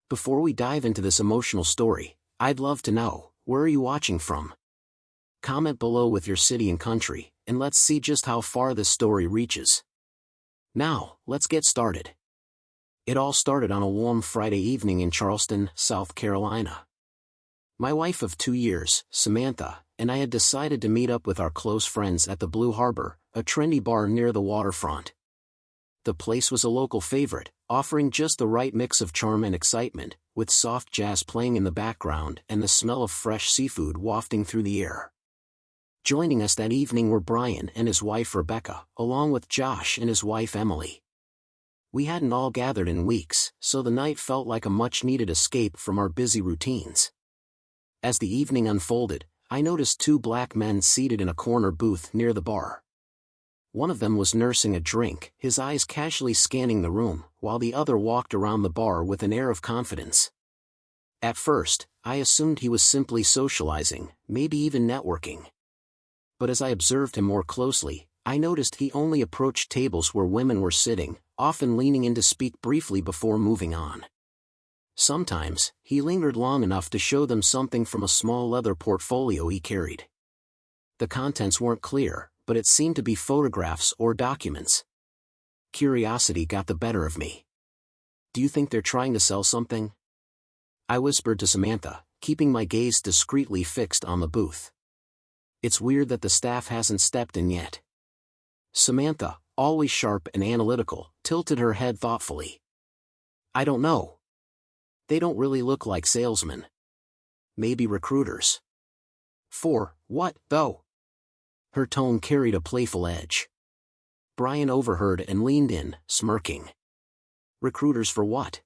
Before we dive into this emotional story, I'd love to know, where are you watching from? Comment below with your city and country, and let's see just how far this story reaches. Now, let's get started. It all started on a warm Friday evening in Charleston, South Carolina. My wife of 2 years, Samantha, and I had decided to meet up with our close friends at the Blue Harbor, a trendy bar near the waterfront. The place was a local favorite, offering just the right mix of charm and excitement, with soft jazz playing in the background and the smell of fresh seafood wafting through the air. Joining us that evening were Brian and his wife Rebecca, along with Josh and his wife Emily. We hadn't all gathered in weeks, so the night felt like a much-needed escape from our busy routines. As the evening unfolded, I noticed 2 black men seated in a corner booth near the bar. One of them was nursing a drink, his eyes casually scanning the room, while the other walked around the bar with an air of confidence. At first, I assumed he was simply socializing, maybe even networking. But as I observed him more closely, I noticed he only approached tables where women were sitting, often leaning in to speak briefly before moving on. Sometimes, he lingered long enough to show them something from a small leather portfolio he carried. The contents weren't clear, but it seemed to be photographs or documents. Curiosity got the better of me. "Do you think they're trying to sell something?" I whispered to Samantha, keeping my gaze discreetly fixed on the booth. "It's weird that the staff hasn't stepped in yet." Samantha, always sharp and analytical, tilted her head thoughtfully. "I don't know. They don't really look like salesmen. Maybe recruiters." "For what, though?" Her tone carried a playful edge. Brian overheard and leaned in, smirking. "Recruiters for what?"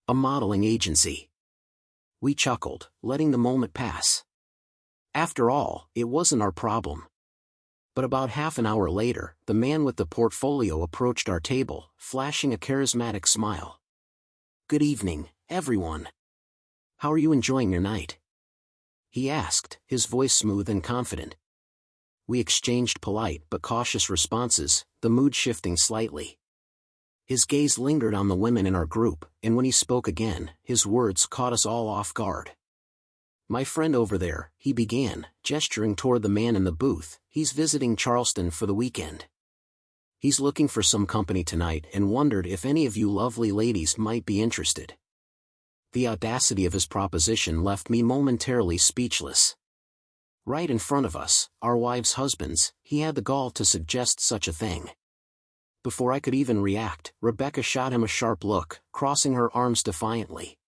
"A modeling agency." We chuckled, letting the moment pass. After all, it wasn't our problem. But about half an hour later, the man with the portfolio approached our table, flashing a charismatic smile. "Good evening, everyone. How are you enjoying your night?" he asked, his voice smooth and confident. We exchanged polite but cautious responses, the mood shifting slightly. His gaze lingered on the women in our group, and when he spoke again, his words caught us all off guard. "My friend over there," he began, gesturing toward the man in the booth, "he's visiting Charleston for the weekend. He's looking for some company tonight and wondered if any of you lovely ladies might be interested." The audacity of his proposition left me momentarily speechless. Right in front of us, our wives' husbands, he had the gall to suggest such a thing. Before I could even react, Rebecca shot him a sharp look, crossing her arms defiantly.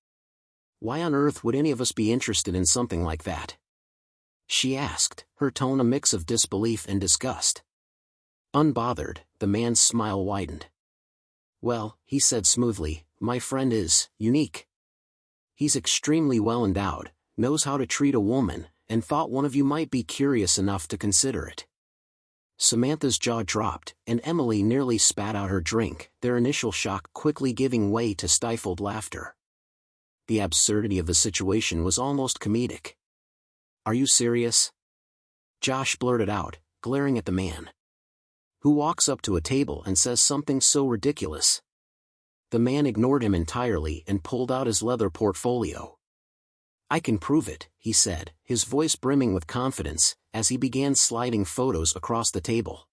"Why on earth would any of us be interested in something like that?" she asked, her tone a mix of disbelief and disgust. Unbothered, the man's smile widened. "Well," he said smoothly, "my friend is unique. He's extremely well endowed, knows how to treat a woman, and thought one of you might be curious enough to consider it." Samantha's jaw dropped, and Emily nearly spat out her drink, their initial shock quickly giving way to stifled laughter. The absurdity of the situation was almost comedic. "Are you serious?" Josh blurted out, glaring at the man. "Who walks up to a table and says something so ridiculous?" The man ignored him entirely and pulled out his leather portfolio. "I can prove it," he said, his voice brimming with confidence, as he began sliding photos across the table.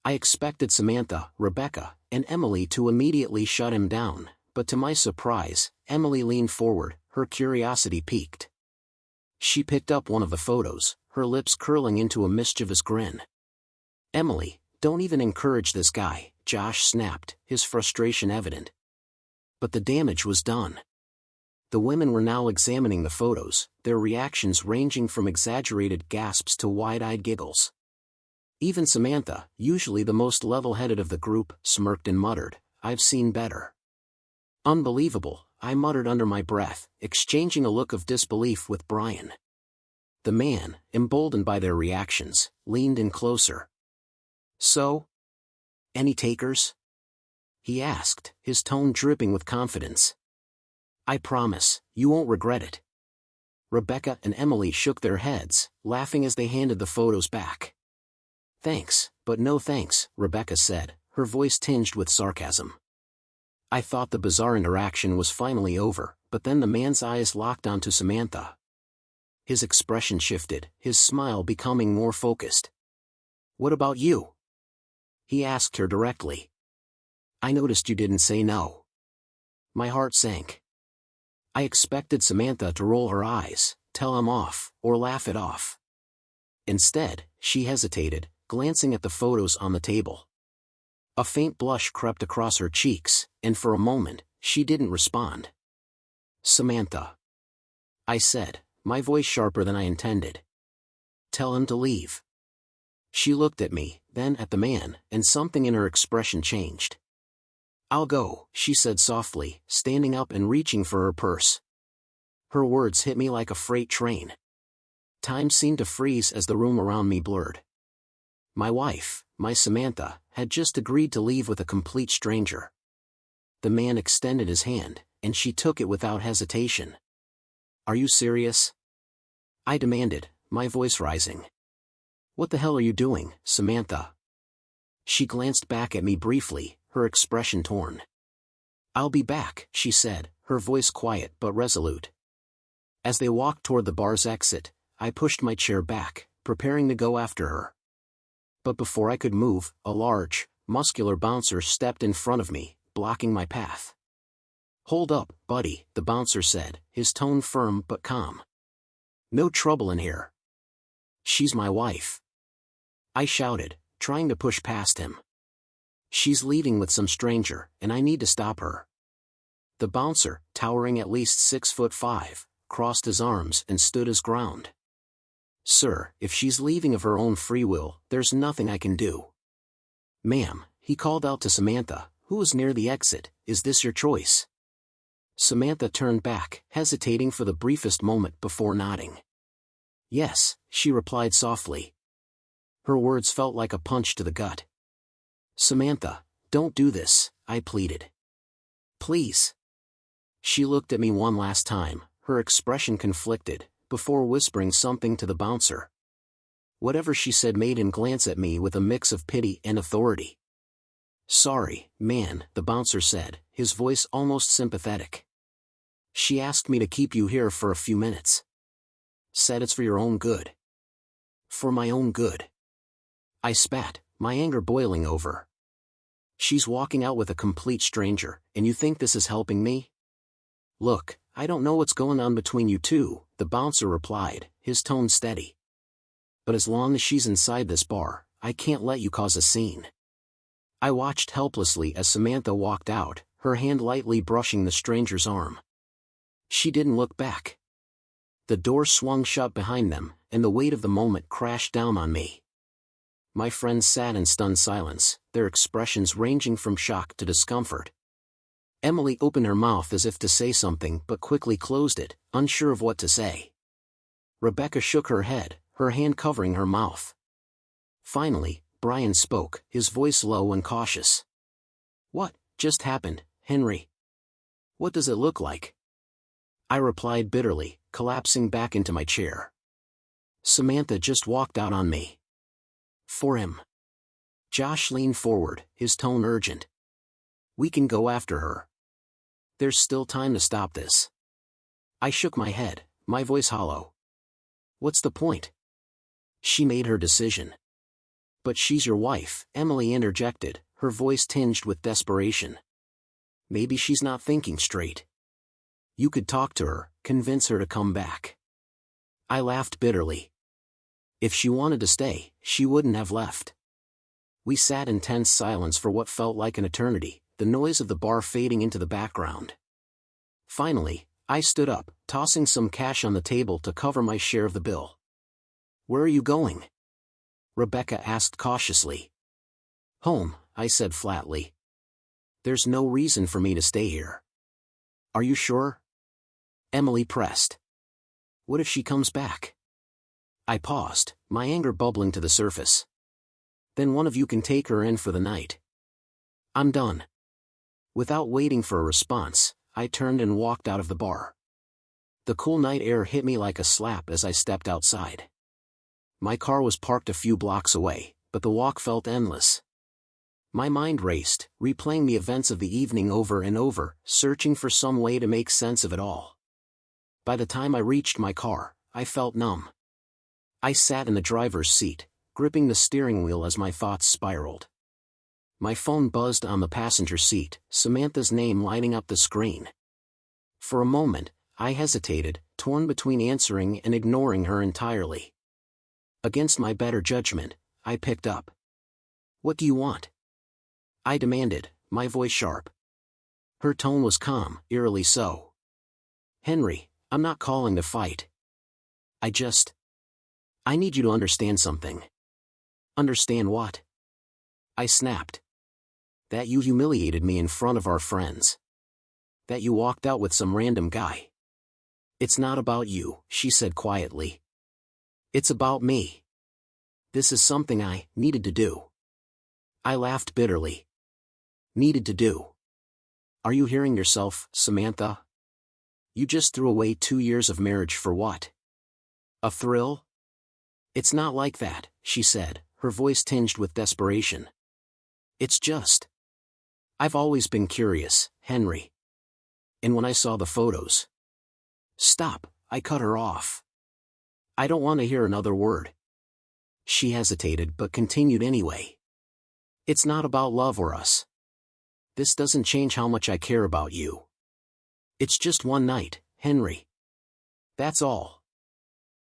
I expected Samantha, Rebecca, and Emily to immediately shut him down, but to my surprise, Emily leaned forward, her curiosity piqued. She picked up one of the photos, her lips curling into a mischievous grin. "Emily, don't even encourage this guy," Josh snapped, his frustration evident. But the damage was done. The women were now examining the photos, their reactions ranging from exaggerated gasps to wide-eyed giggles. Even Samantha, usually the most level-headed of the group, smirked and muttered, "I've seen better." "Unbelievable," I muttered under my breath, exchanging a look of disbelief with Brian. The man, emboldened by their reactions, leaned in closer. "So? Any takers?" he asked, his tone dripping with confidence. "I promise, you won't regret it." Rebecca and Emily shook their heads, laughing as they handed the photos back. "Thanks, but no thanks," Rebecca said, her voice tinged with sarcasm. I thought the bizarre interaction was finally over, but then the man's eyes locked onto Samantha. His expression shifted, his smile becoming more focused. "What about you?" he asked her directly. "I noticed you didn't say no." My heart sank. I expected Samantha to roll her eyes, tell him off, or laugh it off. Instead, she hesitated, glancing at the photos on the table. A faint blush crept across her cheeks, and for a moment, she didn't respond. "Samantha," I said, my voice sharper than I intended. "Tell him to leave." She looked at me, then at the man, and something in her expression changed. "I'll go," she said softly, standing up and reaching for her purse. Her words hit me like a freight train. Time seemed to freeze as the room around me blurred. My wife, my Samantha, had just agreed to leave with a complete stranger. The man extended his hand, and she took it without hesitation. "Are you serious?" I demanded, my voice rising. "What the hell are you doing, Samantha?" She glanced back at me briefly, her expression torn. "I'll be back," she said, her voice quiet but resolute. As they walked toward the bar's exit, I pushed my chair back, preparing to go after her. But before I could move, a large, muscular bouncer stepped in front of me, blocking my path. "Hold up, buddy," the bouncer said, his tone firm but calm. "No trouble in here." "She's my wife," I shouted, trying to push past him. "She's leaving with some stranger, and I need to stop her." The bouncer, towering at least 6'5", crossed his arms and stood his ground. "Sir, if she's leaving of her own free will, there's nothing I can do." "Ma'am," he called out to Samantha, who was near the exit, "is this your choice?" Samantha turned back, hesitating for the briefest moment before nodding. "Yes," she replied softly. Her words felt like a punch to the gut. "Samantha, don't do this," I pleaded. "Please." She looked at me one last time, her expression conflicted, before whispering something to the bouncer. Whatever she said made him glance at me with a mix of pity and authority. "Sorry, man," the bouncer said, his voice almost sympathetic. "She asked me to keep you here for a few minutes. Said it's for your own good." "For my own good?" I spat, my anger boiling over. "She's walking out with a complete stranger, and you think this is helping me?" "Look, I don't know what's going on between you two," the bouncer replied, his tone steady. "But as long as she's inside this bar, I can't let you cause a scene." I watched helplessly as Samantha walked out, her hand lightly brushing the stranger's arm. She didn't look back. The door swung shut behind them, and the weight of the moment crashed down on me. My friends sat in stunned silence, their expressions ranging from shock to discomfort. Emily opened her mouth as if to say something but quickly closed it, unsure of what to say. Rebecca shook her head, her hand covering her mouth. Finally, Brian spoke, his voice low and cautious. "What just happened, Henry? What does it look like?" I replied bitterly, collapsing back into my chair. "Samantha just walked out on me." "For him." Josh leaned forward, his tone urgent. "We can go after her. There's still time to stop this." I shook my head, my voice hollow. "What's the point? She made her decision." "But she's your wife," Emily interjected, her voice tinged with desperation. "Maybe she's not thinking straight. You could talk to her, convince her to come back." I laughed bitterly. If she wanted to stay, she wouldn't have left. We sat in tense silence for what felt like an eternity, the noise of the bar fading into the background. Finally, I stood up, tossing some cash on the table to cover my share of the bill. "Where are you going?" Rebecca asked cautiously. "Home," I said flatly. "There's no reason for me to stay here." "Are you sure?" Emily pressed. "What if she comes back?" I paused, my anger bubbling to the surface. "Then one of you can take her in for the night." "I'm done." Without waiting for a response, I turned and walked out of the bar. The cool night air hit me like a slap as I stepped outside. My car was parked a few blocks away, but the walk felt endless. My mind raced, replaying the events of the evening over and over, searching for some way to make sense of it all. By the time I reached my car, I felt numb. I sat in the driver's seat, gripping the steering wheel as my thoughts spiraled. My phone buzzed on the passenger seat, Samantha's name lighting up the screen. For a moment, I hesitated, torn between answering and ignoring her entirely. Against my better judgment, I picked up. "What do you want?" I demanded, my voice sharp. Her tone was calm, eerily so. "Henry, I'm not calling to fight. I need you to understand something." "Understand what?" I snapped. "That you humiliated me in front of our friends. That you walked out with some random guy." "It's not about you," she said quietly. "It's about me. This is something I needed to do." I laughed bitterly. "Needed to do? Are you hearing yourself, Samantha? You just threw away 2 years of marriage for what? A thrill?" "It's not like that," she said, her voice tinged with desperation. "It's just, I've always been curious, Henry. And when I saw the photos—" "Stop," I cut her off. "I don't want to hear another word." She hesitated but continued anyway. "It's not about love or us. This doesn't change how much I care about you. It's just one night, Henry. That's all.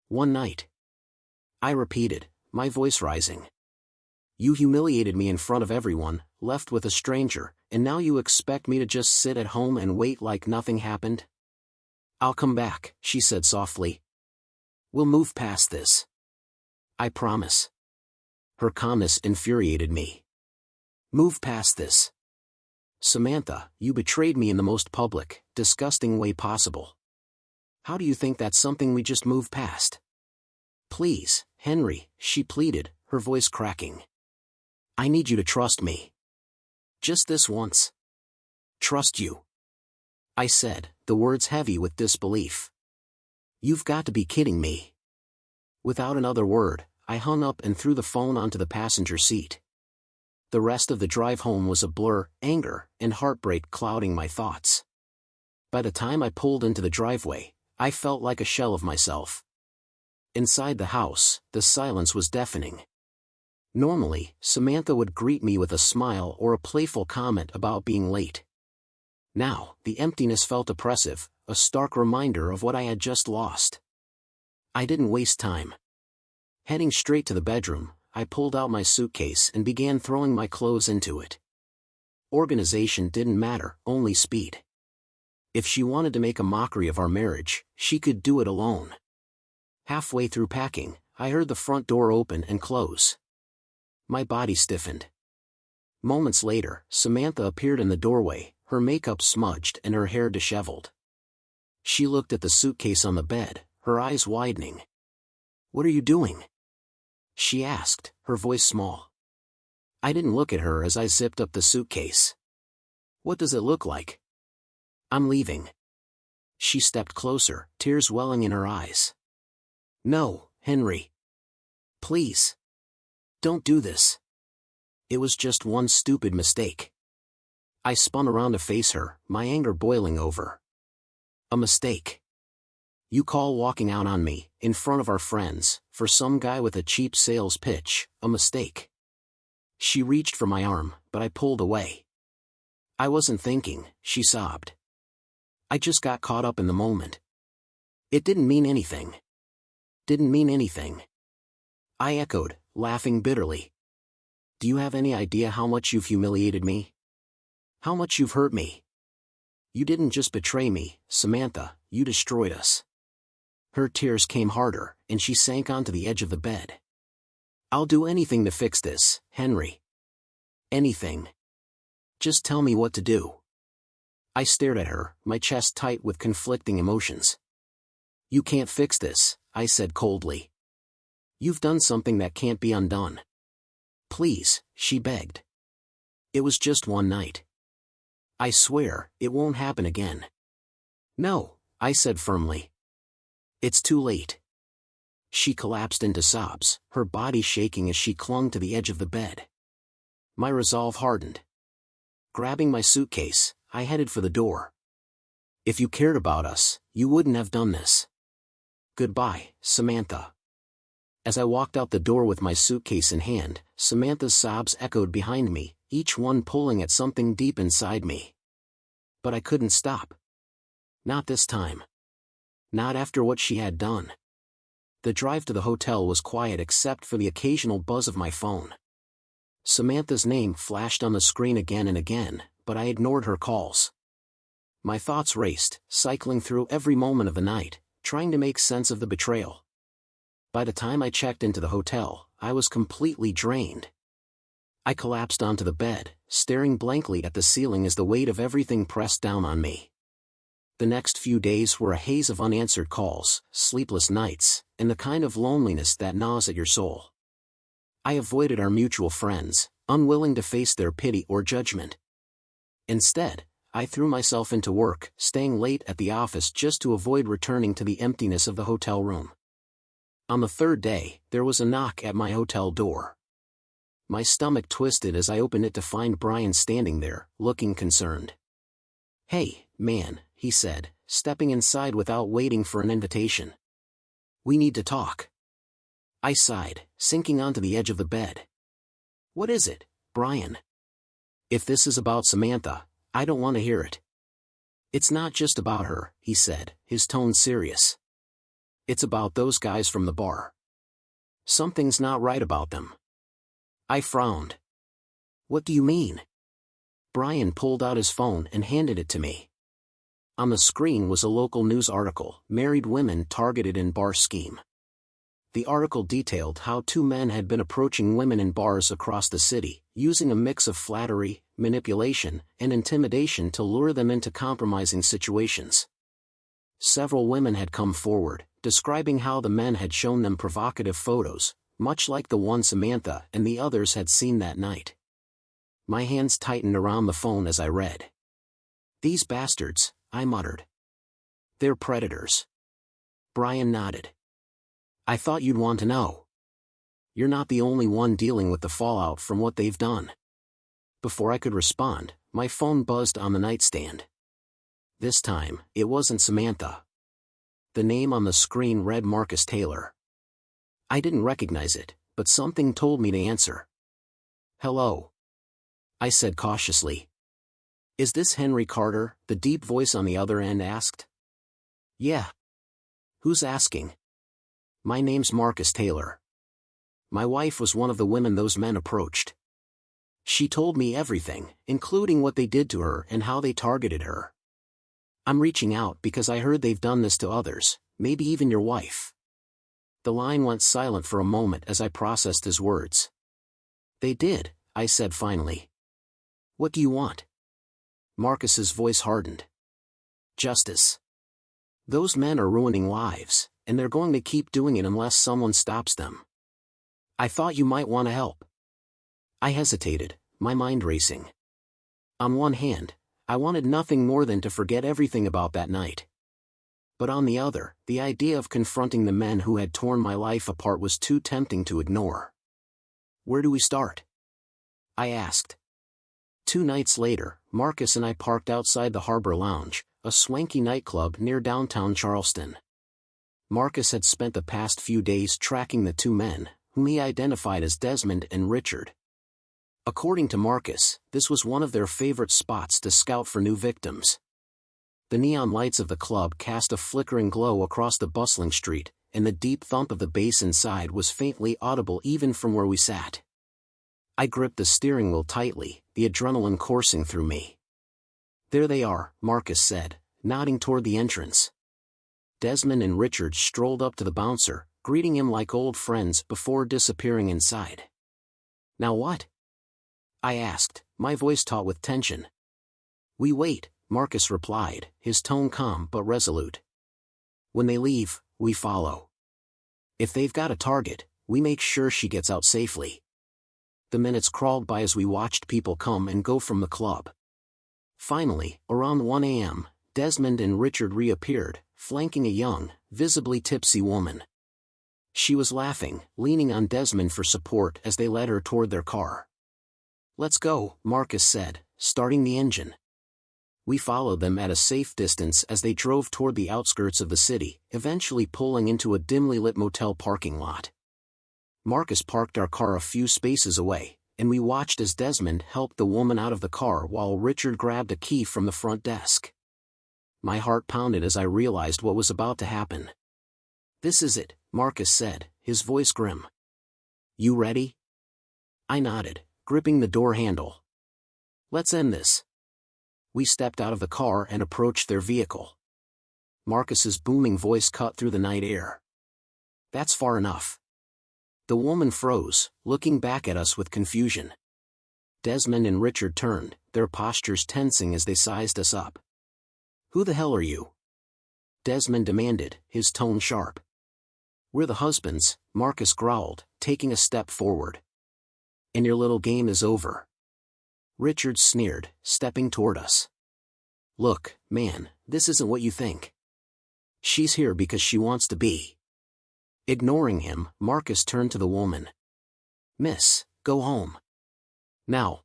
One night." I repeated, my voice rising. "You humiliated me in front of everyone, left with a stranger, and now you expect me to just sit at home and wait like nothing happened?" "I'll come back," she said softly. "We'll move past this. I promise." Her calmness infuriated me. "Move past this. Samantha, you betrayed me in the most public, disgusting way possible. How do you think that's something we just move past?" "Please, Henry," she pleaded, her voice cracking. "I need you to trust me. Just this once." "Trust you?" I said, the words heavy with disbelief. "You've got to be kidding me." Without another word, I hung up and threw the phone onto the passenger seat. The rest of the drive home was a blur, anger and heartbreak clouding my thoughts. By the time I pulled into the driveway, I felt like a shell of myself. Inside the house, the silence was deafening. Normally, Samantha would greet me with a smile or a playful comment about being late. Now, the emptiness felt oppressive, a stark reminder of what I had just lost. I didn't waste time. Heading straight to the bedroom, I pulled out my suitcase and began throwing my clothes into it. Organization didn't matter, only speed. If she wanted to make a mockery of our marriage, she could do it alone. Halfway through packing, I heard the front door open and close. My body stiffened. Moments later, Samantha appeared in the doorway, her makeup smudged and her hair disheveled. She looked at the suitcase on the bed, her eyes widening. "What are you doing?" she asked, her voice small. I didn't look at her as I zipped up the suitcase. "What does it look like?" "I'm leaving." She stepped closer, tears welling in her eyes. "No, Henry. Please. Don't do this. It was just one stupid mistake." I spun around to face her, my anger boiling over. "A mistake? You call walking out on me, in front of our friends, for some guy with a cheap sales pitch, a mistake?" She reached for my arm, but I pulled away. "I wasn't thinking," she sobbed. "I just got caught up in the moment. It didn't mean anything." "Didn't mean anything?" I echoed, laughing bitterly. "Do you have any idea how much you've humiliated me? How much you've hurt me? You didn't just betray me, Samantha, you destroyed us." Her tears came harder, and she sank onto the edge of the bed. "I'll do anything to fix this, Henry. Anything. Just tell me what to do." I stared at her, my chest tight with conflicting emotions. "You can't fix this," I said coldly. "You've done something that can't be undone. Please," she begged. "It was just one night. I swear, it won't happen again." "No," I said firmly. "It's too late." She collapsed into sobs, her body shaking as she clung to the edge of the bed. My resolve hardened. Grabbing my suitcase, I headed for the door. If you cared about us, you wouldn't have done this. Goodbye, Samantha. As I walked out the door with my suitcase in hand, Samantha's sobs echoed behind me, each one pulling at something deep inside me. But I couldn't stop. Not this time. Not after what she had done. The drive to the hotel was quiet except for the occasional buzz of my phone. Samantha's name flashed on the screen again and again, but I ignored her calls. My thoughts raced, cycling through every moment of the night, trying to make sense of the betrayal. By the time I checked into the hotel, I was completely drained. I collapsed onto the bed, staring blankly at the ceiling as the weight of everything pressed down on me. The next few days were a haze of unanswered calls, sleepless nights, and the kind of loneliness that gnaws at your soul. I avoided our mutual friends, unwilling to face their pity or judgment. Instead, I threw myself into work, staying late at the office just to avoid returning to the emptiness of the hotel room. On the third day, there was a knock at my hotel door. My stomach twisted as I opened it to find Brian standing there, looking concerned. "Hey, man," he said, stepping inside without waiting for an invitation. "We need to talk." I sighed, sinking onto the edge of the bed. "What is it, Brian?" "If this is about Samantha, I don't want to hear it." "It's not just about her," he said, his tone serious. "It's about those guys from the bar. Something's not right about them." I frowned. "What do you mean?" Brian pulled out his phone and handed it to me. On the screen was a local news article, "Married Women Targeted in Bar Scheme." The article detailed how two men had been approaching women in bars across the city, using a mix of flattery, manipulation, and intimidation to lure them into compromising situations. Several women had come forward, describing how the men had shown them provocative photos, much like the one Samantha and the others had seen that night. My hands tightened around the phone as I read. "These bastards," I muttered. "They're predators." Brian nodded. "I thought you'd want to know. You're not the only one dealing with the fallout from what they've done." Before I could respond, my phone buzzed on the nightstand. This time, it wasn't Samantha. The name on the screen read Marcus Taylor. I didn't recognize it, but something told me to answer. "Hello," I said cautiously. "Is this Henry Carter?" the deep voice on the other end asked. "Yeah." "Who's asking?" "My name's Marcus Taylor. My wife was one of the women those men approached. She told me everything, including what they did to her and how they targeted her. I'm reaching out because I heard they've done this to others, maybe even your wife." The line went silent for a moment as I processed his words. "They did," I said finally. "What do you want?" Marcus's voice hardened. "Justice. Those men are ruining lives, and they're going to keep doing it unless someone stops them. I thought you might want to help." I hesitated, my mind racing. On one hand, I wanted nothing more than to forget everything about that night. But on the other, the idea of confronting the men who had torn my life apart was too tempting to ignore. "Where do we start?" I asked. 2 nights later, Marcus and I parked outside the Harbor Lounge, a swanky nightclub near downtown Charleston. Marcus had spent the past few days tracking the 2 men, whom he identified as Desmond and Richard. According to Marcus, this was one of their favorite spots to scout for new victims. The neon lights of the club cast a flickering glow across the bustling street, and the deep thump of the bass inside was faintly audible even from where we sat. I gripped the steering wheel tightly, the adrenaline coursing through me. "There they are," Marcus said, nodding toward the entrance. Desmond and Richard strolled up to the bouncer, greeting him like old friends before disappearing inside. "Now what?" I asked, my voice taut with tension. "We wait," Marcus replied, his tone calm but resolute. "When they leave, we follow. If they've got a target, we make sure she gets out safely." The minutes crawled by as we watched people come and go from the club. Finally, around 1 a.m., Desmond and Richard reappeared, flanking a young, visibly tipsy woman. She was laughing, leaning on Desmond for support as they led her toward their car. Let's go, Marcus said, starting the engine. We followed them at a safe distance as they drove toward the outskirts of the city, eventually pulling into a dimly lit motel parking lot. Marcus parked our car a few spaces away, and we watched as Desmond helped the woman out of the car while Richard grabbed a key from the front desk. My heart pounded as I realized what was about to happen. "This is it," Marcus said, his voice grim. "You ready?" I nodded, gripping the door handle. "Let's end this." We stepped out of the car and approached their vehicle. Marcus's booming voice cut through the night air. "That's far enough." The woman froze, looking back at us with confusion. Desmond and Richard turned, their postures tensing as they sized us up. "Who the hell are you?" Desmond demanded, his tone sharp. "We're the husbands," Marcus growled, taking a step forward. "And your little game is over." Richard sneered, stepping toward us. "Look, man, this isn't what you think. She's here because she wants to be." Ignoring him, Marcus turned to the woman. "Miss, go home. Now.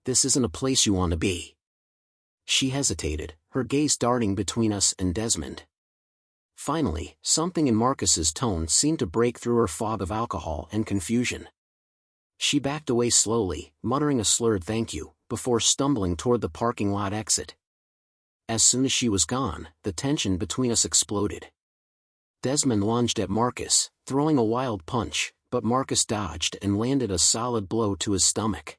This isn't a place you want to be." She hesitated, her gaze darting between us and Desmond. Finally, something in Marcus's tone seemed to break through her fog of alcohol and confusion. She backed away slowly, muttering a slurred thank you, before stumbling toward the parking lot exit. As soon as she was gone, the tension between us exploded. Desmond lunged at Marcus, throwing a wild punch, but Marcus dodged and landed a solid blow to his stomach.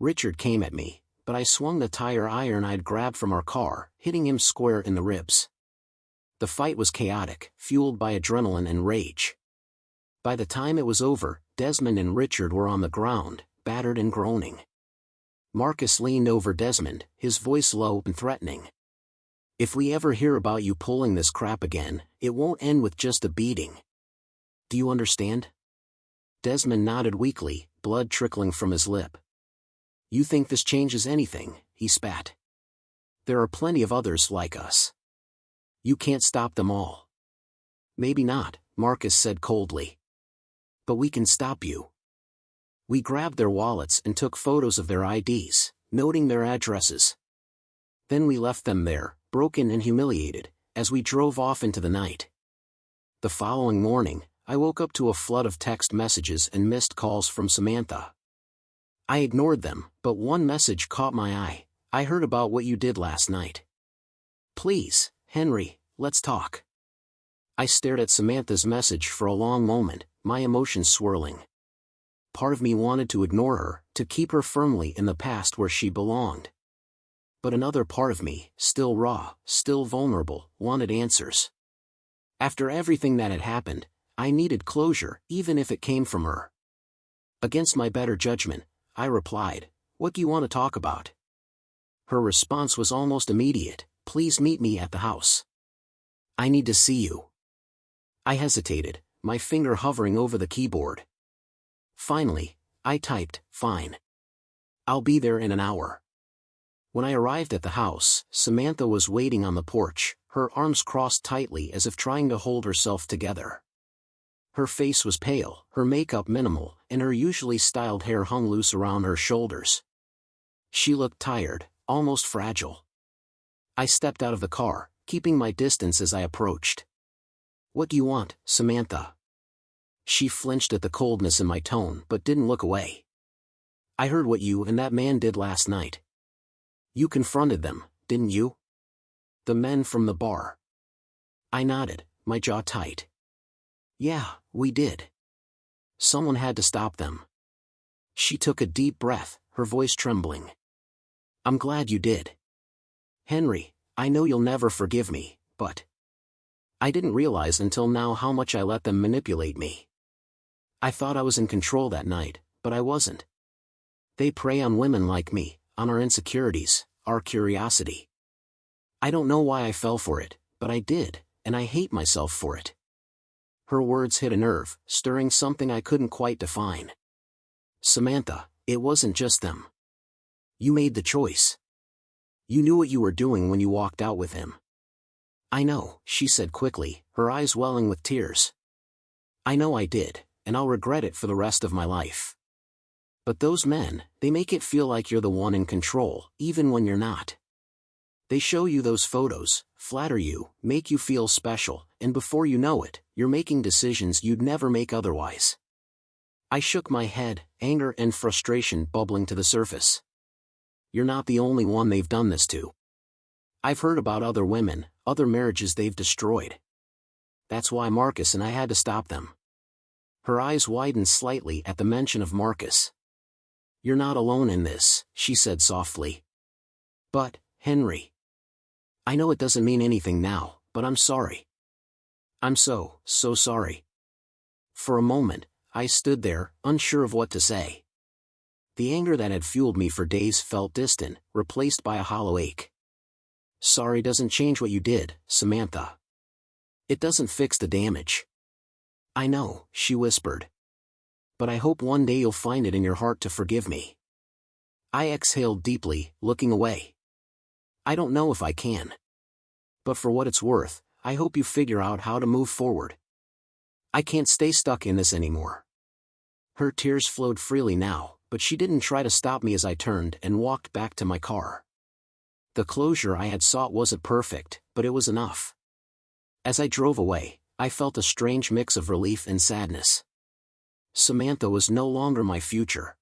Richard came at me, but I swung the tire iron I'd grabbed from our car, hitting him square in the ribs. The fight was chaotic, fueled by adrenaline and rage. By the time it was over, Desmond and Richard were on the ground, battered and groaning. Marcus leaned over Desmond, his voice low and threatening. "If we ever hear about you pulling this crap again, it won't end with just a beating. Do you understand?" Desmond nodded weakly, blood trickling from his lip. "You think this changes anything?" he spat. "There are plenty of others like us. You can't stop them all." "Maybe not," Marcus said coldly. "But we can stop you." We grabbed their wallets and took photos of their IDs, noting their addresses. Then we left them there, broken and humiliated, as we drove off into the night. The following morning, I woke up to a flood of text messages and missed calls from Samantha. I ignored them, but one message caught my eye. "I heard about what you did last night. Please, Henry, let's talk." I stared at Samantha's message for a long moment, my emotions swirling. Part of me wanted to ignore her, to keep her firmly in the past where she belonged. But another part of me, still raw, still vulnerable, wanted answers. After everything that had happened, I needed closure, even if it came from her. Against my better judgment, I replied, "What do you want to talk about?" Her response was almost immediate, "Please meet me at the house. I need to see you." I hesitated, my finger hovering over the keyboard. Finally, I typed, "Fine. I'll be there in an hour." When I arrived at the house, Samantha was waiting on the porch, her arms crossed tightly as if trying to hold herself together. Her face was pale, her makeup minimal, and her usually styled hair hung loose around her shoulders. She looked tired, almost fragile. I stepped out of the car, keeping my distance as I approached. "What do you want, Samantha?" She flinched at the coldness in my tone but didn't look away. "I heard what you and that man did last night. You confronted them, didn't you? The men from the bar." I nodded, my jaw tight. "Yeah, we did. Someone had to stop them." She took a deep breath, her voice trembling. "I'm glad you did. Henry, I know you'll never forgive me, but I didn't realize until now how much I let them manipulate me. I thought I was in control that night, but I wasn't. They prey on women like me, on our insecurities, our curiosity. I don't know why I fell for it, but I did, and I hate myself for it." Her words hit a nerve, stirring something I couldn't quite define. "Samantha, it wasn't just them. You made the choice. You knew what you were doing when you walked out with him." "I know," she said quickly, her eyes welling with tears. "I know I did, and I'll regret it for the rest of my life. But those men, they make it feel like you're the one in control, even when you're not. They show you those photos, flatter you, make you feel special, and before you know it, you're making decisions you'd never make otherwise. I shook my head, anger and frustration bubbling to the surface. You're not the only one they've done this to. I've heard about other women, other marriages they've destroyed. That's why Marcus and I had to stop them. Her eyes widened slightly at the mention of Marcus. You're not alone in this, she said softly. But, Henry. I know it doesn't mean anything now, but I'm sorry. I'm so sorry. For a moment, I stood there, unsure of what to say. The anger that had fueled me for days felt distant, replaced by a hollow ache. Sorry doesn't change what you did, Samantha. It doesn't fix the damage. I know, she whispered. But I hope one day you'll find it in your heart to forgive me. I exhaled deeply, looking away. I don't know if I can. But for what it's worth, I hope you figure out how to move forward. I can't stay stuck in this anymore. Her tears flowed freely now, but she didn't try to stop me as I turned and walked back to my car. The closure I had sought wasn't perfect, but it was enough. As I drove away, I felt a strange mix of relief and sadness. Samantha was no longer my future.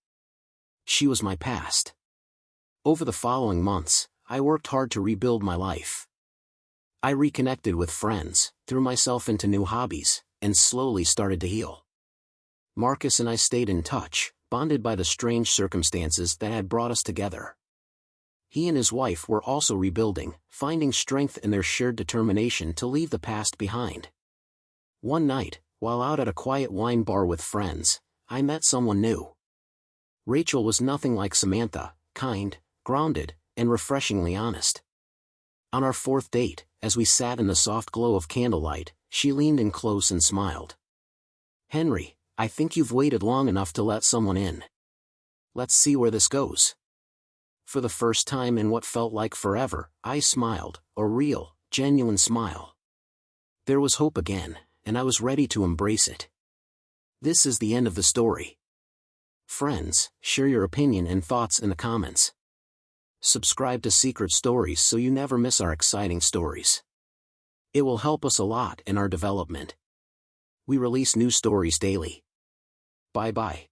She was my past. Over the following months, I worked hard to rebuild my life. I reconnected with friends, threw myself into new hobbies, and slowly started to heal. Marcus and I stayed in touch, bonded by the strange circumstances that had brought us together. He and his wife were also rebuilding, finding strength in their shared determination to leave the past behind. One night, while out at a quiet wine bar with friends, I met someone new. Rachel was nothing like Samantha, kind, grounded, and refreshingly honest. On our fourth date, as we sat in the soft glow of candlelight, she leaned in close and smiled. Henry, I think you've waited long enough to let someone in. Let's see where this goes. For the first time in what felt like forever, I smiled, a real, genuine smile. There was hope again, and I was ready to embrace it. This is the end of the story. Friends, share your opinion and thoughts in the comments. Subscribe to Secret Stories so you never miss our exciting stories. It will help us a lot in our development. We release new stories daily. Bye-bye.